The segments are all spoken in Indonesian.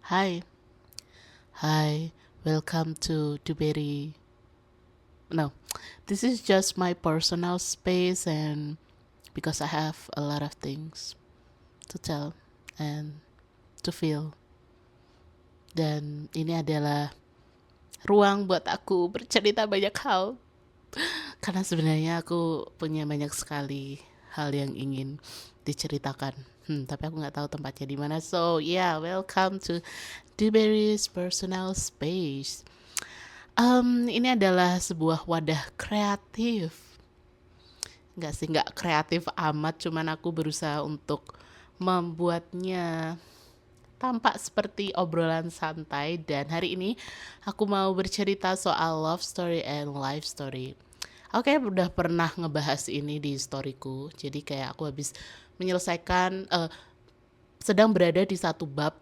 Hi, hi, welcome to Dewberry. No, this is just my personal space, and because I have a lot of things to tell and to feel, dan ini adalah ruang buat aku bercerita banyak hal. Karena sebenarnya aku punya banyak sekali hal yang ingin diceritakan. Tapi aku nggak tahu tempatnya di mana. So yeah, welcome to Dewberry's personal space. Ini adalah sebuah wadah kreatif. Nggak sih, nggak kreatif amat, cuman aku berusaha untuk membuatnya tampak seperti obrolan santai. Dan hari ini aku mau bercerita soal love story and life story. Oke, udah pernah ngebahas ini di storyku. Jadi kayak aku habis menyelesaikan, sedang berada di satu bab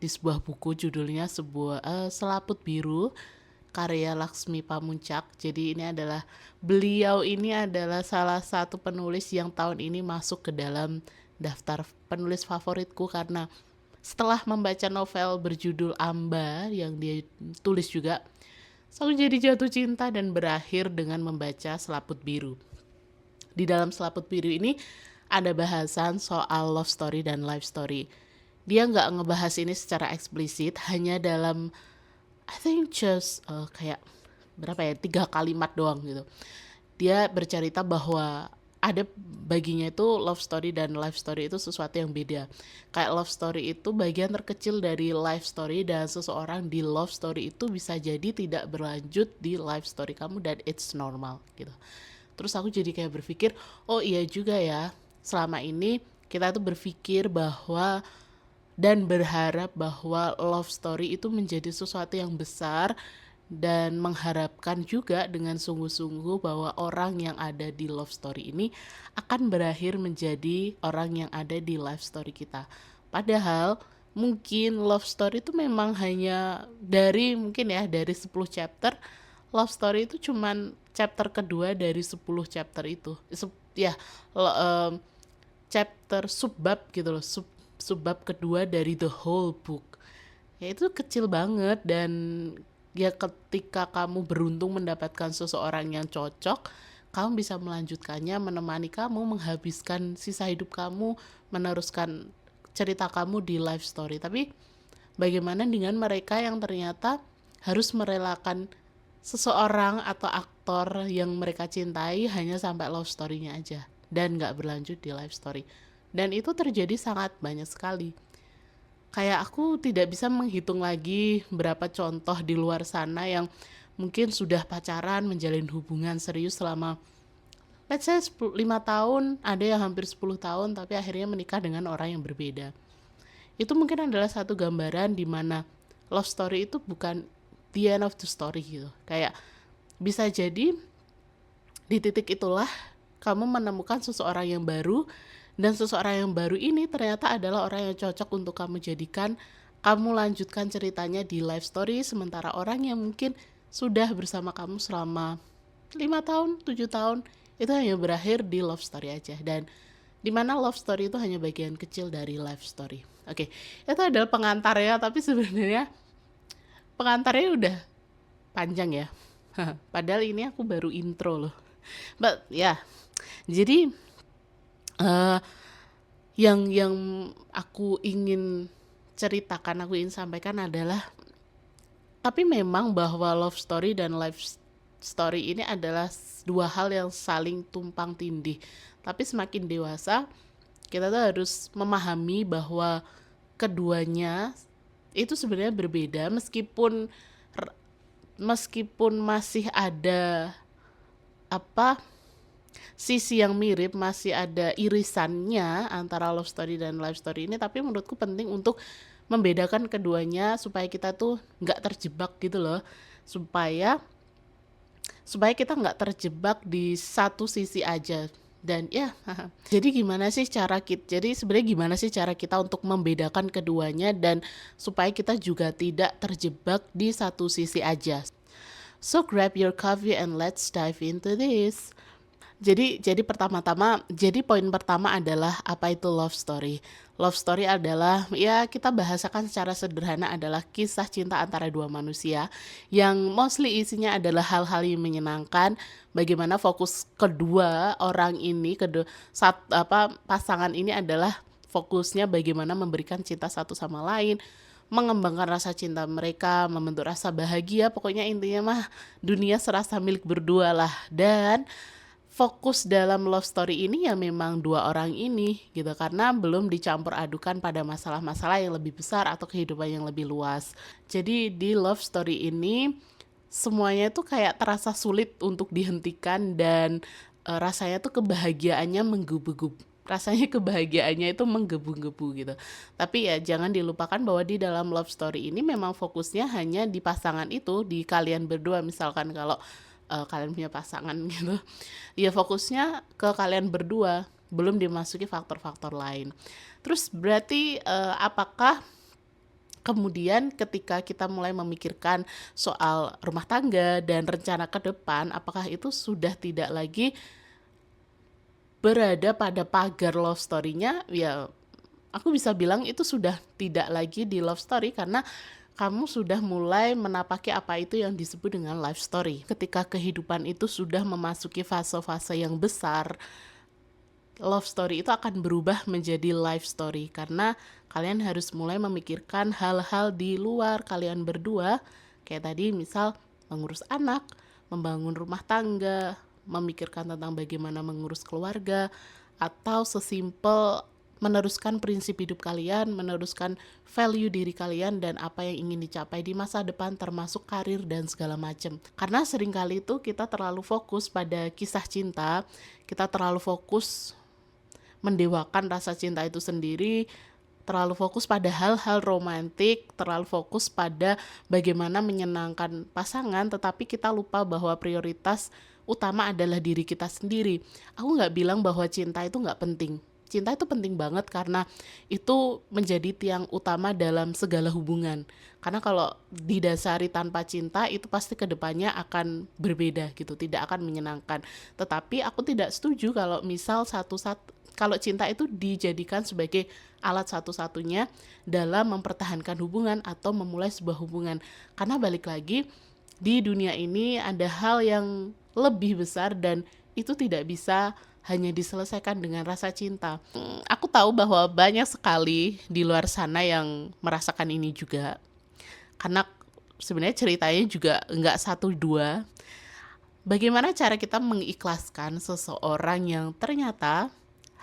di sebuah buku, judulnya sebuah Selaput Biru karya Laksmi Pamuncak. Jadi beliau ini adalah salah satu penulis yang tahun ini masuk ke dalam daftar penulis favoritku, karena setelah membaca novel berjudul Amba yang dia tulis juga, aku jadi jatuh cinta dan berakhir dengan membaca Selaput Biru. Di dalam Selaput Biru ini ada bahasan soal love story dan life story. Dia nggak ngebahas ini secara eksplisit, hanya dalam I think just kayak berapa ya, 3 kalimat doang gitu. Dia bercerita bahwa ada baginya itu love story dan life story itu sesuatu yang beda. Kayak love story itu bagian terkecil dari life story, dan seseorang di love story itu bisa jadi tidak berlanjut di life story kamu, dan it's normal gitu. Terus aku jadi kayak berpikir, oh iya juga ya, selama ini kita tuh berpikir bahwa dan berharap bahwa love story itu menjadi sesuatu yang besar, dan mengharapkan juga dengan sungguh-sungguh bahwa orang yang ada di love story ini akan berakhir menjadi orang yang ada di life story kita. Padahal mungkin love story itu memang hanya dari 10 chapter, love story itu cuman chapter kedua dari 10 chapter itu. Ya, chapter subbab gitu loh, subbab kedua dari the whole book. Ya itu kecil banget, dan ya ketika kamu beruntung mendapatkan seseorang yang cocok, kamu bisa melanjutkannya, menemani kamu menghabiskan sisa hidup kamu, meneruskan cerita kamu di life story. Tapi bagaimana dengan mereka yang ternyata harus merelakan seseorang atau aktor yang mereka cintai hanya sampai love story-nya aja dan gak berlanjut di life story? Dan itu terjadi sangat banyak sekali. Kayak aku tidak bisa menghitung lagi berapa contoh di luar sana yang mungkin sudah pacaran, menjalin hubungan serius selama let's say 5 tahun, ada yang hampir 10 tahun, tapi akhirnya menikah dengan orang yang berbeda. Itu mungkin adalah satu gambaran di mana love story itu bukan the end of the story gitu. Kayak bisa jadi di titik itulah kamu menemukan seseorang yang baru, dan seseorang yang baru ini ternyata adalah orang yang cocok untuk kamu jadikan kamu lanjutkan ceritanya di life story, sementara orang yang mungkin sudah bersama kamu selama 5 tahun, 7 tahun, itu hanya berakhir di love story aja. Dan dimana love story itu hanya bagian kecil dari life story. Oke, itu adalah pengantarnya, tapi sebenarnya pengantarnya udah panjang ya. Padahal ini aku baru intro loh. But ya, jadi yang aku ingin ceritakan, aku ingin sampaikan adalah, tapi memang bahwa love story dan life story ini adalah dua hal yang saling tumpang tindih. Tapi semakin dewasa, kita tuh harus memahami bahwa keduanya itu sebenarnya berbeda, meskipun masih ada sisi yang mirip, masih ada irisannya antara love story dan life story ini. Tapi menurutku penting untuk membedakan keduanya supaya kita tuh nggak terjebak gitu loh, supaya kita nggak terjebak di satu sisi aja. Dan ya, jadi sebenarnya gimana sih cara kita untuk membedakan keduanya, dan supaya kita juga tidak terjebak di satu sisi aja. So grab your coffee and let's dive into this. Jadi poin pertama adalah apa itu love story. Love story adalah, ya kita bahasakan secara sederhana, adalah kisah cinta antara dua manusia yang mostly isinya adalah hal-hal yang menyenangkan. Bagaimana fokus kedua orang ini, pasangan ini adalah fokusnya bagaimana memberikan cinta satu sama lain, mengembangkan rasa cinta mereka, membentuk rasa bahagia. Pokoknya intinya mah dunia serasa milik berdua lah. Dan fokus dalam love story ini ya memang dua orang ini gitu, karena belum dicampur adukan pada masalah-masalah yang lebih besar atau kehidupan yang lebih luas. Jadi di love story ini semuanya tuh kayak terasa sulit untuk dihentikan, dan rasanya tuh kebahagiaannya menggebu-gebu gitu. Tapi ya jangan dilupakan bahwa di dalam love story ini memang fokusnya hanya di pasangan itu, di kalian berdua. Misalkan kalau kalian punya pasangan gitu, ya fokusnya ke kalian berdua, belum dimasuki faktor-faktor lain. Terus berarti apakah kemudian ketika kita mulai memikirkan soal rumah tangga dan rencana ke depan, apakah itu sudah tidak lagi berada pada pagar love story-nya? Ya aku bisa bilang itu sudah tidak lagi di love story, karena kamu sudah mulai menapaki apa itu yang disebut dengan life story. Ketika kehidupan itu sudah memasuki fase-fase yang besar, love story itu akan berubah menjadi life story, karena kalian harus mulai memikirkan hal-hal di luar kalian berdua. Kayak tadi misal mengurus anak, membangun rumah tangga, memikirkan tentang bagaimana mengurus keluarga, atau sesimpel meneruskan prinsip hidup kalian, meneruskan value diri kalian dan apa yang ingin dicapai di masa depan, termasuk karir dan segala macam. Karena seringkali itu kita terlalu fokus pada kisah cinta, kita terlalu fokus mendewakan rasa cinta itu sendiri, terlalu fokus pada hal-hal romantik, terlalu fokus pada bagaimana menyenangkan pasangan, tetapi kita lupa bahwa prioritas utama adalah diri kita sendiri. Aku nggak bilang bahwa cinta itu nggak penting. Cinta itu penting banget, karena itu menjadi tiang utama dalam segala hubungan. Karena kalau didasari tanpa cinta, itu pasti kedepannya akan berbeda gitu, tidak akan menyenangkan. Tetapi aku tidak setuju kalau misal kalau cinta itu dijadikan sebagai alat satu-satunya dalam mempertahankan hubungan atau memulai sebuah hubungan. Karena balik lagi, di dunia ini ada hal yang lebih besar dan itu tidak bisa hanya diselesaikan dengan rasa cinta. Aku tahu bahwa banyak sekali di luar sana yang merasakan ini juga. Karena sebenarnya ceritanya juga nggak satu dua. Bagaimana cara kita mengikhlaskan seseorang yang ternyata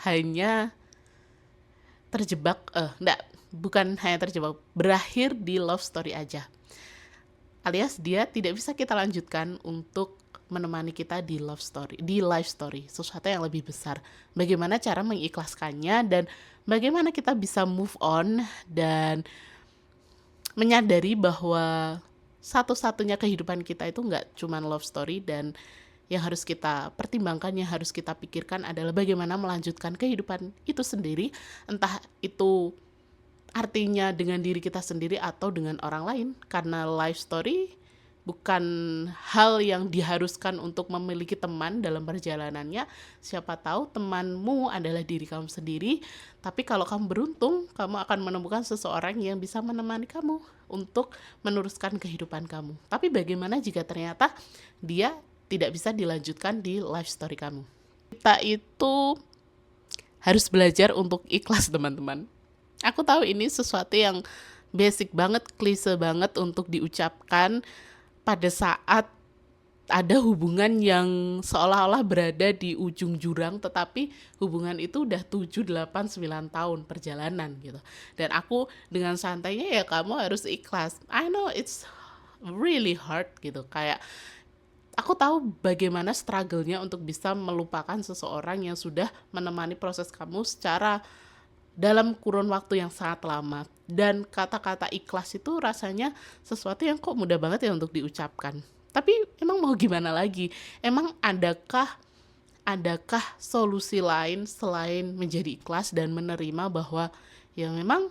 hanya berakhir di love story aja. Alias dia tidak bisa kita lanjutkan untuk menemani kita di life story, sesuatu yang lebih besar. Bagaimana cara mengikhlaskannya dan bagaimana kita bisa move on dan menyadari bahwa satu-satunya kehidupan kita itu nggak cuma love story, dan yang harus kita pertimbangkan, yang harus kita pikirkan adalah bagaimana melanjutkan kehidupan itu sendiri, entah itu artinya dengan diri kita sendiri atau dengan orang lain. Karena life story bukan hal yang diharuskan untuk memiliki teman dalam perjalanannya. Siapa tahu temanmu adalah diri kamu sendiri, tapi kalau kamu beruntung, kamu akan menemukan seseorang yang bisa menemani kamu untuk meneruskan kehidupan kamu. Tapi bagaimana jika ternyata dia tidak bisa dilanjutkan di life story kamu? Kita itu harus belajar untuk ikhlas, teman-teman. Aku tahu ini sesuatu yang basic banget, klise banget untuk diucapkan pada saat ada hubungan yang seolah-olah berada di ujung jurang, tetapi hubungan itu udah 7, 8, 9 tahun perjalanan gitu. Dan aku dengan santainya, ya kamu harus ikhlas. I know it's really hard gitu. Kayak aku tahu bagaimana struggle-nya untuk bisa melupakan seseorang yang sudah menemani proses kamu secara dalam kurun waktu yang sangat lama. Dan kata-kata ikhlas itu rasanya sesuatu yang kok mudah banget ya untuk diucapkan. Tapi emang mau gimana lagi? Emang adakah solusi lain selain menjadi ikhlas dan menerima bahwa ya memang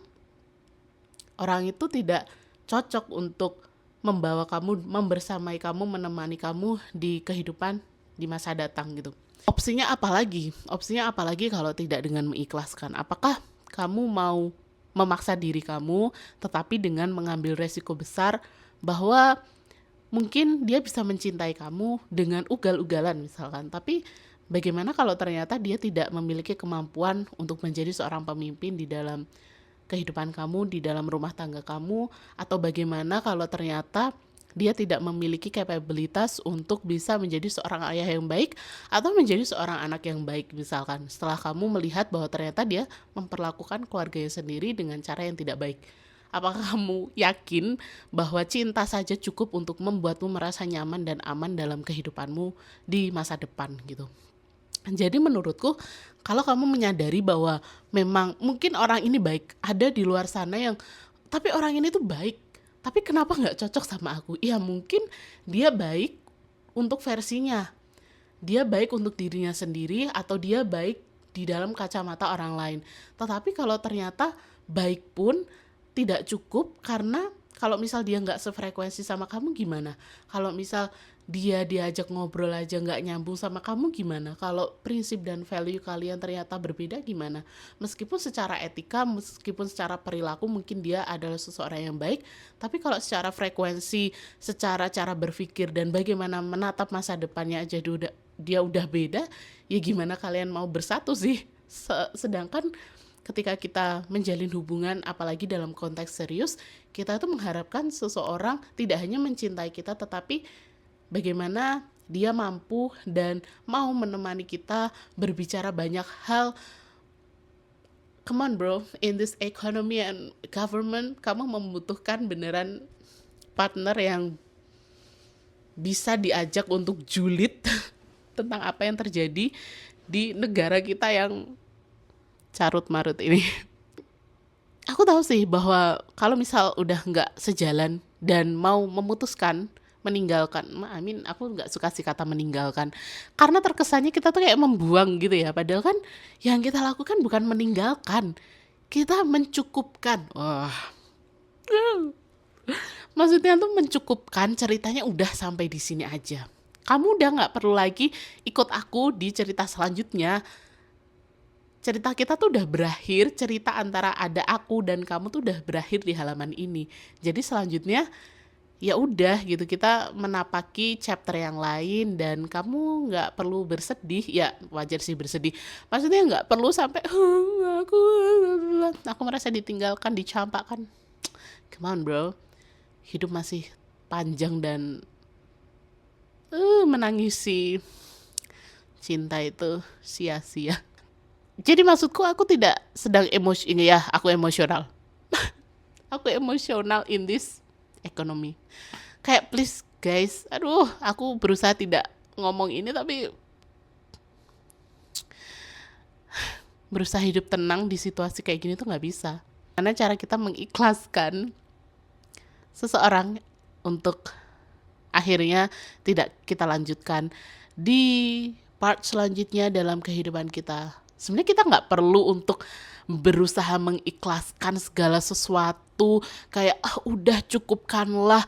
orang itu tidak cocok untuk membawa kamu, membersamai kamu, menemani kamu di kehidupan di masa datang gitu. Opsinya apa lagi? Opsinya apa lagi kalau tidak dengan mengikhlaskan? Apakah kamu mau memaksa diri kamu tetapi dengan mengambil resiko besar bahwa mungkin dia bisa mencintai kamu dengan ugal-ugalan misalkan, tapi bagaimana kalau ternyata dia tidak memiliki kemampuan untuk menjadi seorang pemimpin di dalam kehidupan kamu, di dalam rumah tangga kamu, atau bagaimana kalau ternyata dia tidak memiliki kapabilitas untuk bisa menjadi seorang ayah yang baik atau menjadi seorang anak yang baik misalkan, setelah kamu melihat bahwa ternyata dia memperlakukan keluarganya sendiri dengan cara yang tidak baik. Apakah kamu yakin bahwa cinta saja cukup untuk membuatmu merasa nyaman dan aman dalam kehidupanmu di masa depan gitu? Jadi menurutku, kalau kamu menyadari bahwa memang mungkin orang ini baik, ada di luar sana yang, tapi orang ini tuh baik, tapi kenapa nggak cocok sama aku? Ya mungkin dia baik untuk versinya, dia baik untuk dirinya sendiri, atau dia baik di dalam kacamata orang lain. Tetapi kalau ternyata baik pun tidak cukup, karena kalau misal dia nggak sefrekuensi sama kamu gimana? Kalau misal dia diajak ngobrol aja nggak nyambung sama kamu gimana? Kalau prinsip dan value kalian ternyata berbeda gimana? Meskipun secara etika, meskipun secara perilaku mungkin dia adalah seseorang yang baik, tapi kalau secara frekuensi, secara cara berpikir dan bagaimana menatap masa depannya aja dia udah beda, ya gimana kalian mau bersatu sih? Sedangkan ketika kita menjalin hubungan, apalagi dalam konteks serius, kita tuh mengharapkan seseorang tidak hanya mencintai kita, tetapi bagaimana dia mampu dan mau menemani kita berbicara banyak hal. Come on bro, in this economy and government, kamu membutuhkan beneran partner yang bisa diajak untuk julid tentang apa yang terjadi di negara kita yang carut marut ini. Aku tahu sih bahwa kalau misal udah nggak sejalan dan mau memutuskan meninggalkan, aku nggak suka sih kata meninggalkan, karena terkesannya kita tuh kayak membuang gitu ya, padahal kan yang kita lakukan bukan meninggalkan, kita mencukupkan. Wah, maksudnya tuh mencukupkan, ceritanya udah sampai di sini aja. Kamu udah nggak perlu lagi ikut aku di cerita selanjutnya. Cerita kita tuh udah berakhir, cerita antara ada aku dan kamu tuh udah berakhir di halaman ini. Jadi selanjutnya ya udah gitu, kita menapaki chapter yang lain dan kamu nggak perlu bersedih. Ya wajar sih bersedih. Maksudnya nggak perlu sampai aku merasa ditinggalkan, dicampakkan. Come on bro, hidup masih panjang dan menangisi cinta itu sia-sia. Jadi maksudku, aku tidak sedang aku emosional. Aku emosional in this economy. Kayak please guys, aduh, aku berusaha tidak ngomong ini tapi berusaha hidup tenang di situasi kayak gini tuh nggak bisa. Karena cara kita mengikhlaskan seseorang untuk akhirnya tidak kita lanjutkan di part selanjutnya dalam kehidupan kita. Sebenarnya kita nggak perlu untuk berusaha mengikhlaskan segala sesuatu, kayak udah cukupkanlah,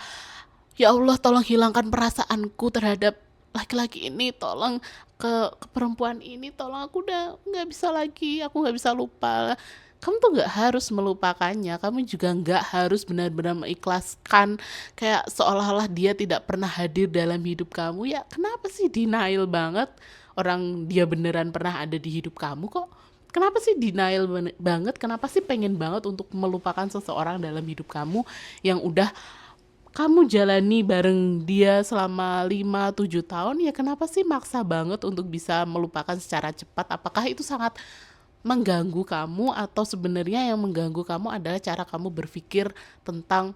ya Allah tolong hilangkan perasaanku terhadap laki-laki ini, tolong ke perempuan ini, tolong, aku udah nggak bisa lagi, aku nggak bisa lupa. Kamu tuh nggak harus melupakannya, kamu juga nggak harus benar-benar mengikhlaskan kayak seolah-olah dia tidak pernah hadir dalam hidup kamu. Ya kenapa sih denial banget? Orang dia beneran pernah ada di hidup kamu kok. Kenapa sih denial banget? Kenapa sih pengen banget untuk melupakan seseorang dalam hidup kamu yang udah kamu jalani bareng dia selama 5-7 tahun? Ya kenapa sih maksa banget untuk bisa melupakan secara cepat? Apakah itu sangat mengganggu kamu, atau sebenarnya yang mengganggu kamu adalah cara kamu berpikir tentang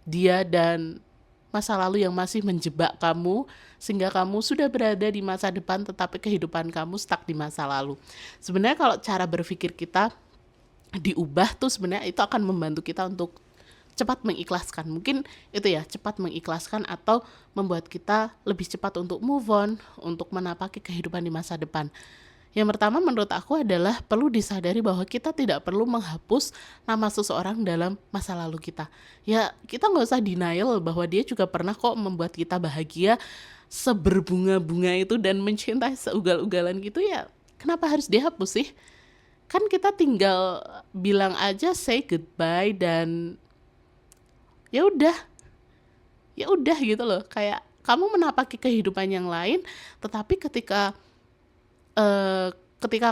dia dan masa lalu yang masih menjebak kamu, sehingga kamu sudah berada di masa depan tetapi kehidupan kamu stuck di masa lalu. Sebenarnya kalau cara berpikir kita diubah tuh sebenarnya itu akan membantu kita untuk cepat mengikhlaskan. Mungkin itu ya, cepat mengikhlaskan atau membuat kita lebih cepat untuk move on, untuk menapaki kehidupan di masa depan. Yang pertama menurut aku adalah perlu disadari bahwa kita tidak perlu menghapus nama seseorang dalam masa lalu kita. Ya kita nggak usah denial bahwa dia juga pernah kok membuat kita bahagia seberbunga-bunga itu dan mencintai seugal-ugalan gitu ya. Kenapa harus dihapus sih? Kan kita tinggal bilang aja say goodbye dan ya udah gitu loh. Kayak kamu menapaki kehidupan yang lain, tetapi ketika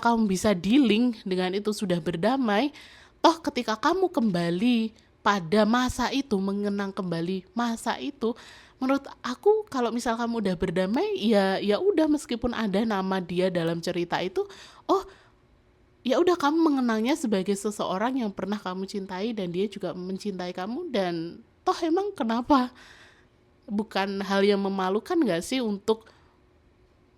kamu bisa dealing dengan itu, sudah berdamai, toh ketika kamu kembali pada masa itu, mengenang kembali masa itu, menurut aku kalau misal kamu udah berdamai, ya udah, meskipun ada nama dia dalam cerita itu, oh ya udah, kamu mengenangnya sebagai seseorang yang pernah kamu cintai dan dia juga mencintai kamu, dan toh emang kenapa? Bukan hal yang memalukan gak sih untuk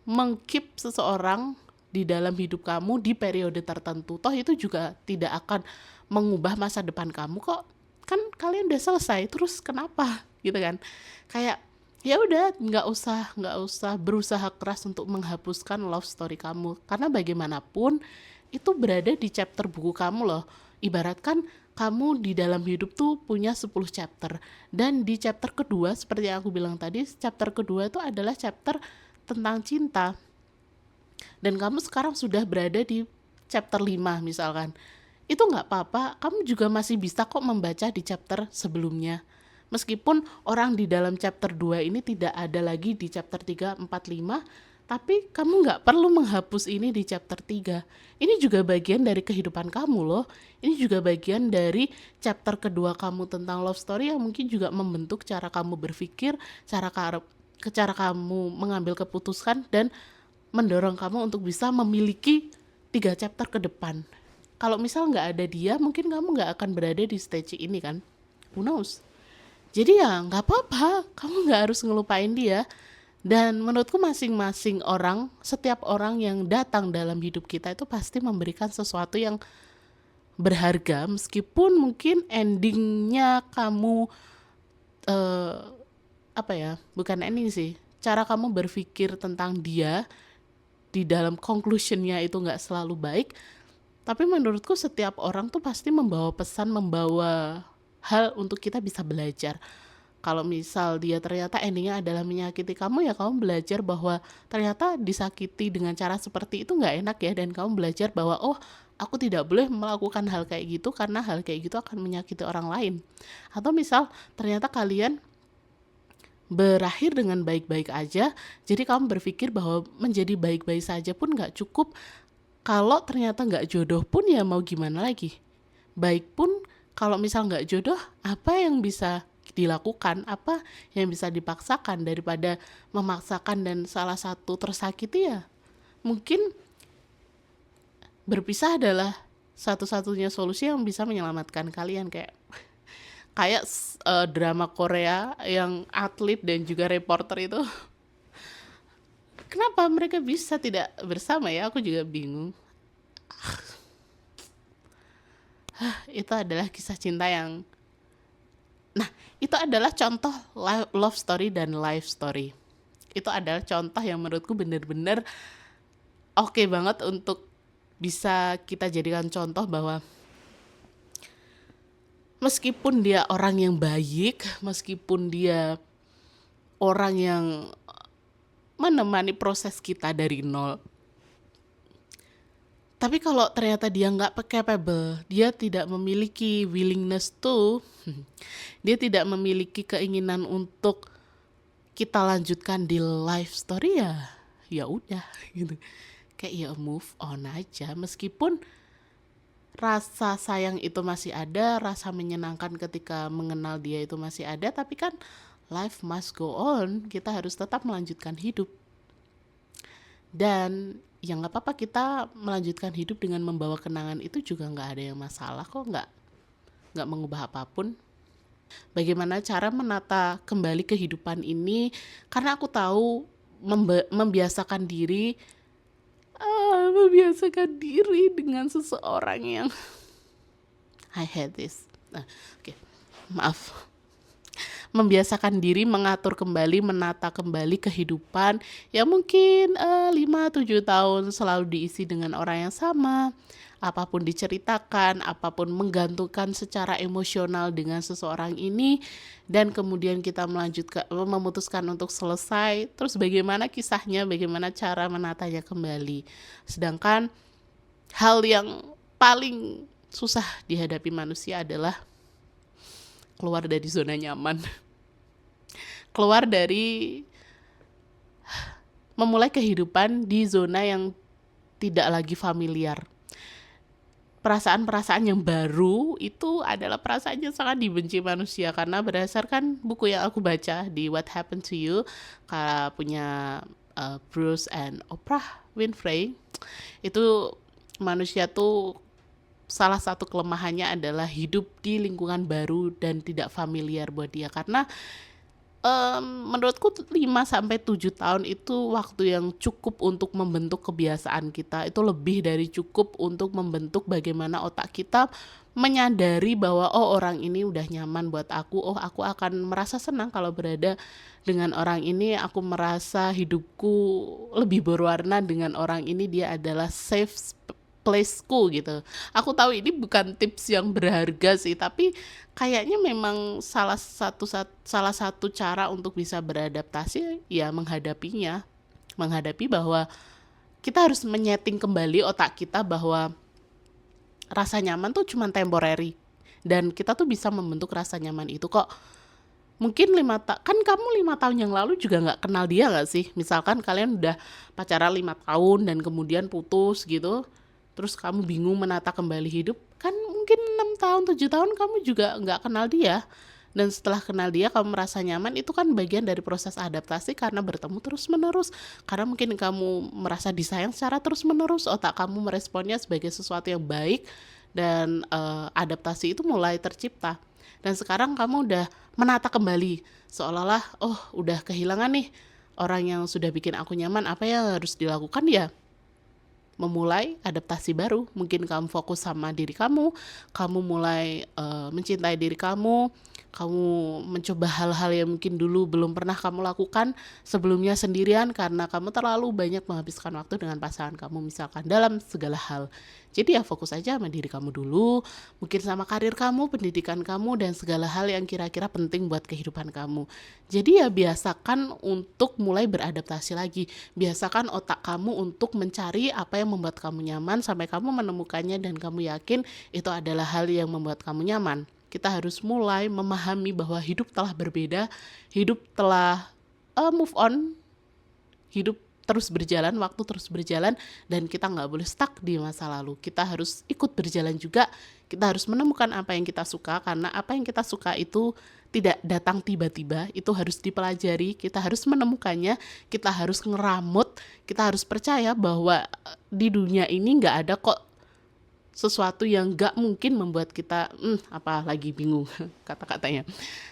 mengkeep seseorang di dalam hidup kamu di periode tertentu? Toh itu juga tidak akan mengubah masa depan kamu kok. Kan kalian udah selesai, terus kenapa? Gitu kan. Kayak ya udah, nggak usah berusaha keras untuk menghapuskan love story kamu, karena bagaimanapun itu berada di chapter buku kamu loh. Ibaratkan kamu di dalam hidup tuh punya 10 chapter, dan di chapter kedua, seperti yang aku bilang tadi, chapter kedua itu adalah chapter tentang cinta, dan kamu sekarang sudah berada di chapter 5 misalkan. Itu nggak apa-apa, kamu juga masih bisa kok membaca di chapter sebelumnya. Meskipun orang di dalam chapter 2 ini tidak ada lagi di chapter 3, 4, 5, tapi kamu nggak perlu menghapus ini di chapter 3. Ini juga bagian dari kehidupan kamu loh. Ini juga bagian dari chapter kedua kamu tentang love story yang mungkin juga membentuk cara kamu berpikir, cara kamu mengambil keputusan, dan mendorong kamu untuk bisa memiliki 3 chapter ke depan. Kalau misal nggak ada dia, mungkin kamu nggak akan berada di stage ini kan. Who knows? Jadi ya nggak apa-apa, kamu nggak harus ngelupain dia. Dan menurutku masing-masing orang, setiap orang yang datang dalam hidup kita itu pasti memberikan sesuatu yang berharga, meskipun mungkin endingnya kamu bukan ending sih, cara kamu berpikir tentang dia di dalam conclusionnya itu nggak selalu baik. Tapi menurutku setiap orang tuh pasti membawa pesan, membawa hal untuk kita bisa belajar. Kalau misal dia ternyata endingnya adalah menyakiti kamu, ya kamu belajar bahwa ternyata disakiti dengan cara seperti itu nggak enak ya, dan kamu belajar bahwa oh, aku tidak boleh melakukan hal kayak gitu karena hal kayak gitu akan menyakiti orang lain. Atau misal ternyata kalian berakhir dengan baik-baik aja, jadi kamu berpikir bahwa menjadi baik-baik saja pun nggak cukup. Kalau ternyata nggak jodoh pun ya mau gimana lagi. Baik pun kalau misal nggak jodoh, apa yang bisa dilakukan, apa yang bisa dipaksakan daripada memaksakan dan salah satu tersakiti, ya mungkin berpisah adalah satu-satunya solusi yang bisa menyelamatkan kalian. Kayak drama Korea yang atlet dan juga reporter itu. Kenapa mereka bisa tidak bersama ya? Aku juga bingung. Itu adalah kisah cinta yang... Nah, itu adalah contoh love story dan life story. Itu adalah contoh yang menurutku bener-bener oke banget untuk bisa kita jadikan contoh bahwa meskipun dia orang yang baik, meskipun dia orang yang menemani proses kita dari nol, tapi kalau ternyata dia nggak capable, dia tidak memiliki willingness to, dia tidak memiliki keinginan untuk kita lanjutkan di life story, ya udah gitu. Kayak ya move on aja, meskipun rasa sayang itu masih ada, rasa menyenangkan ketika mengenal dia itu masih ada, tapi kan life must go on, kita harus tetap melanjutkan hidup. Dan ya nggak apa-apa kita melanjutkan hidup dengan membawa kenangan, itu juga nggak ada yang masalah kok, nggak mengubah apapun. Bagaimana cara menata kembali kehidupan ini, karena aku tahu membiasakan diri dengan seseorang yang I hate this. Oke. Maaf membiasakan diri mengatur kembali, menata kembali kehidupan yang mungkin 5-7 tahun selalu diisi dengan orang yang sama, apapun diceritakan, apapun menggantungkan secara emosional dengan seseorang ini, dan kemudian kita memutuskan untuk selesai. Terus bagaimana kisahnya, bagaimana cara menatanya kembali. Sedangkan hal yang paling susah dihadapi manusia adalah keluar dari zona nyaman. Keluar dari memulai kehidupan di zona yang tidak lagi familiar. Perasaan-perasaan yang baru itu adalah perasaan yang sangat dibenci manusia, karena berdasarkan buku yang aku baca di What Happened to You, punya Bruce and Oprah Winfrey, itu manusia tuh salah satu kelemahannya adalah hidup di lingkungan baru dan tidak familiar buat dia. Karena menurutku 5-7 tahun itu waktu yang cukup untuk membentuk kebiasaan kita. Itu lebih dari cukup untuk membentuk bagaimana otak kita menyadari bahwa orang ini udah nyaman buat aku, aku akan merasa senang kalau berada dengan orang ini, aku merasa hidupku lebih berwarna dengan orang ini, dia adalah safe placeku gitu. Aku tahu ini bukan tips yang berharga sih, tapi kayaknya memang salah satu cara untuk bisa beradaptasi ya menghadapi bahwa kita harus menyeting kembali otak kita bahwa rasa nyaman tuh cuma temporary, dan kita tuh bisa membentuk rasa nyaman itu kok. Mungkin kan kamu 5 tahun yang lalu juga nggak kenal dia nggak sih? Misalkan kalian udah pacaran 5 tahun dan kemudian putus gitu, terus kamu bingung menata kembali hidup, kan mungkin 6 tahun, 7 tahun kamu juga nggak kenal dia. Dan setelah kenal dia kamu merasa nyaman, itu kan bagian dari proses adaptasi karena bertemu terus-menerus. Karena mungkin kamu merasa disayang secara terus-menerus, otak kamu meresponnya sebagai sesuatu yang baik, dan adaptasi itu mulai tercipta. Dan sekarang kamu udah menata kembali, seolah-olah udah kehilangan nih orang yang sudah bikin aku nyaman, apa yang harus dilakukan ya? Memulai adaptasi baru. Mungkin kamu fokus sama diri kamu mulai mencintai diri kamu mencoba hal-hal yang mungkin dulu belum pernah kamu lakukan sebelumnya sendirian, karena kamu terlalu banyak menghabiskan waktu dengan pasangan kamu misalkan dalam segala hal. Jadi ya fokus aja sama diri kamu dulu, mungkin sama karir kamu, pendidikan kamu, dan segala hal yang kira-kira penting buat kehidupan kamu. Jadi ya biasakan untuk mulai beradaptasi lagi, biasakan otak kamu untuk mencari apa yang membuat kamu nyaman sampai kamu menemukannya dan kamu yakin itu adalah hal yang membuat kamu nyaman. Kita harus mulai memahami bahwa hidup telah berbeda, hidup telah move on, hidup terus berjalan, waktu terus berjalan, dan kita nggak boleh stuck di masa lalu. Kita harus ikut berjalan juga, kita harus menemukan apa yang kita suka, karena apa yang kita suka itu tidak datang tiba-tiba, itu harus dipelajari, kita harus menemukannya, kita harus ngeramut, kita harus percaya bahwa di dunia ini nggak ada kok sesuatu yang gak mungkin membuat kita lagi bingung kata-katanya.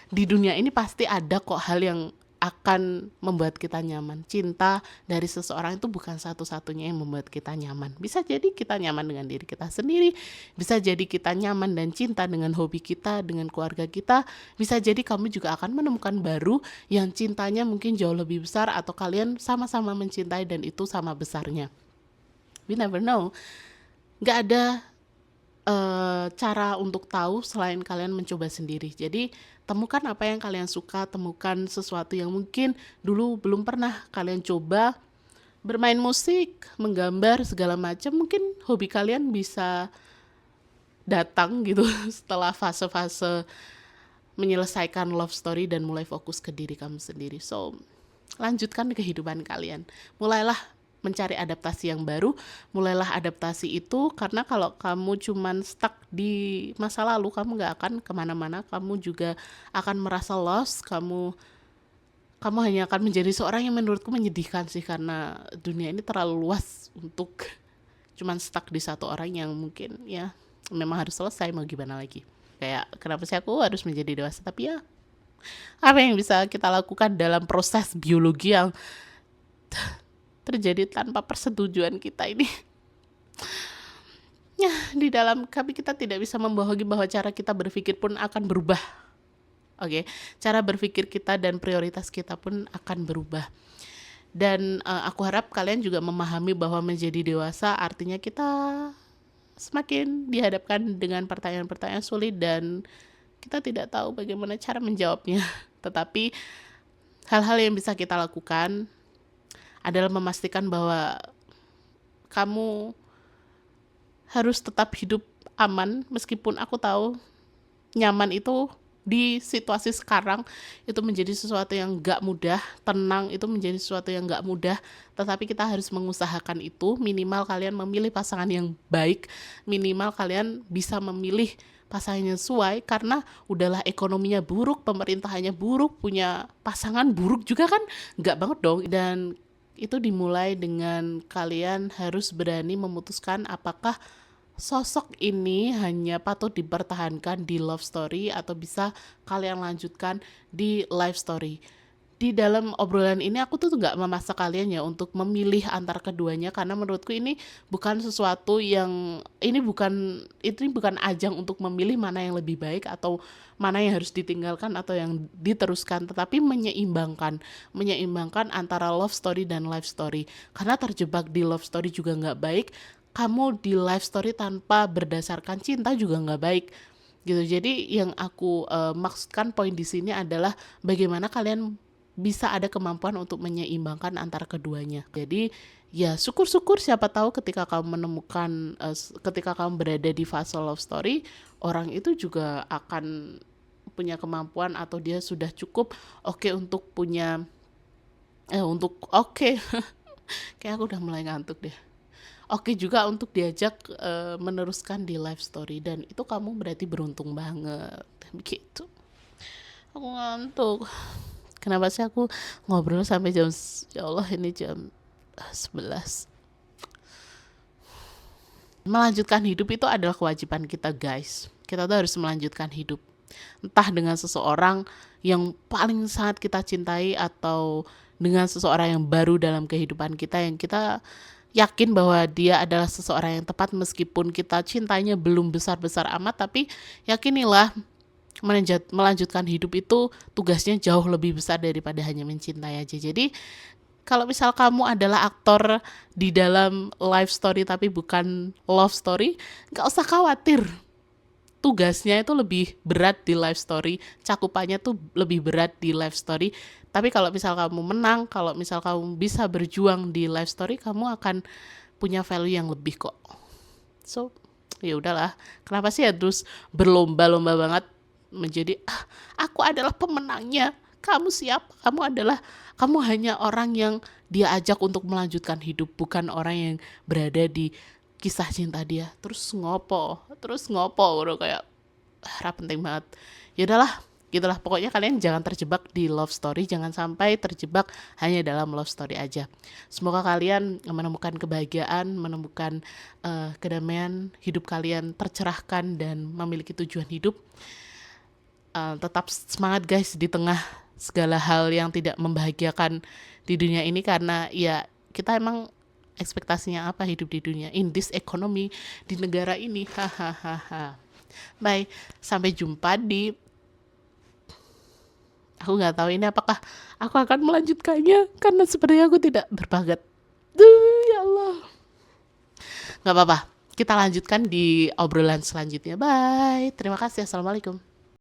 Di dunia ini pasti ada kok hal yang akan membuat kita nyaman. Cinta dari seseorang itu bukan satu-satunya yang membuat kita nyaman. Bisa jadi kita nyaman dengan diri kita sendiri, bisa jadi kita nyaman dan cinta dengan hobi kita, dengan keluarga kita, bisa jadi kamu juga akan menemukan baru yang cintanya mungkin jauh lebih besar, atau kalian sama-sama mencintai dan itu sama besarnya. We never know. Gak ada cara untuk tahu selain kalian mencoba sendiri. Jadi temukan apa yang kalian suka, temukan sesuatu yang mungkin dulu belum pernah kalian coba. Bermain musik, menggambar, segala macam, mungkin hobi kalian bisa datang gitu setelah fase-fase menyelesaikan love story dan mulai fokus ke diri kamu sendiri. So, lanjutkan kehidupan kalian. Mulailah mencari adaptasi yang baru, mulailah adaptasi itu, karena kalau kamu cuman stuck di masa lalu, kamu gak akan kemana-mana, kamu juga akan merasa lost, kamu hanya akan menjadi seorang yang menurutku menyedihkan sih, karena dunia ini terlalu luas untuk cuman stuck di satu orang yang mungkin ya memang harus selesai, mau gimana lagi. Kayak kenapa sih aku harus menjadi dewasa, tapi ya apa yang bisa kita lakukan dalam proses biologi yang terjadi tanpa persetujuan kita ini. Ya, di dalam kami kita tidak bisa membohongi bahwa cara kita berpikir pun akan berubah. Oke, cara berpikir kita dan prioritas kita pun akan berubah. Dan aku harap kalian juga memahami bahwa menjadi dewasa artinya kita semakin dihadapkan dengan pertanyaan-pertanyaan sulit dan kita tidak tahu bagaimana cara menjawabnya. Tetapi hal-hal yang bisa kita lakukan adalah memastikan bahwa kamu harus tetap hidup aman, meskipun aku tahu nyaman itu di situasi sekarang itu menjadi sesuatu yang gak mudah, tenang itu menjadi sesuatu yang gak mudah, tetapi kita harus mengusahakan itu. Minimal kalian memilih pasangan yang baik, minimal kalian bisa memilih pasangan yang sesuai, karena udahlah ekonominya buruk, pemerintahannya buruk, punya pasangan buruk juga kan gak banget dong. Dan itu dimulai dengan kalian harus berani memutuskan apakah sosok ini hanya patut dipertahankan di love story atau bisa kalian lanjutkan di life story. Di dalam obrolan ini aku tuh gak memaksa kalian ya untuk memilih antara keduanya, karena menurutku ini bukan sesuatu yang ini bukan ajang untuk memilih mana yang lebih baik atau mana yang harus ditinggalkan atau yang diteruskan, tetapi menyeimbangkan antara love story dan life story. Karena terjebak di love story juga gak baik, kamu di life story tanpa berdasarkan cinta juga nggak baik gitu. Jadi yang aku maksudkan poin di sini adalah bagaimana kalian bisa ada kemampuan untuk menyeimbangkan antara keduanya. Jadi ya syukur-syukur, siapa tahu ketika kamu menemukan ketika kamu berada di fase love story, orang itu juga akan punya kemampuan atau dia sudah cukup oke untuk punya kayak aku udah mulai ngantuk deh. Oke juga untuk diajak meneruskan di life story, dan itu kamu berarti beruntung banget begitu. Aku ngantuk. Kenapa sih aku ngobrol sampai jam, ya Allah ini jam 11. Melanjutkan hidup itu adalah kewajiban kita guys. Kita tuh harus melanjutkan hidup, entah dengan seseorang yang paling sangat kita cintai atau dengan seseorang yang baru dalam kehidupan kita yang kita yakin bahwa dia adalah seseorang yang tepat, meskipun kita cintanya belum besar-besar amat, tapi yakinilah melanjutkan hidup itu tugasnya jauh lebih besar daripada hanya mencintai aja. Jadi kalau misal kamu adalah aktor di dalam life story tapi bukan love story, gak usah khawatir. Tugasnya itu lebih berat di life story, cakupannya tuh lebih berat di life story. Tapi kalau misal kamu menang, kalau misal kamu bisa berjuang di life story, kamu akan punya value yang lebih kok. So, ya udahlah. Kenapa sih harus berlomba-lomba banget menjadi aku adalah pemenangnya. Kamu siapa? Kamu hanya orang yang dia ajak untuk melanjutkan hidup, bukan orang yang berada di kisah cinta dia. Terus ngopo udah kayak penting banget. Ya udahlah, gitulah. Pokoknya kalian jangan terjebak di love story, jangan sampai terjebak hanya dalam love story aja. Semoga kalian menemukan kebahagiaan, menemukan kedamaian, hidup kalian tercerahkan dan memiliki tujuan hidup. Tetap semangat guys di tengah segala hal yang tidak membahagiakan di dunia ini, karena ya kita emang ekspektasinya apa hidup di dunia, in this economy, di negara ini. Hahaha. Bye, sampai jumpa di, aku nggak tahu ini apakah aku akan melanjutkannya karena sepertinya aku tidak berbakat. Ya Allah, nggak apa-apa, kita lanjutkan di obrolan selanjutnya. Bye, terima kasih, assalamualaikum.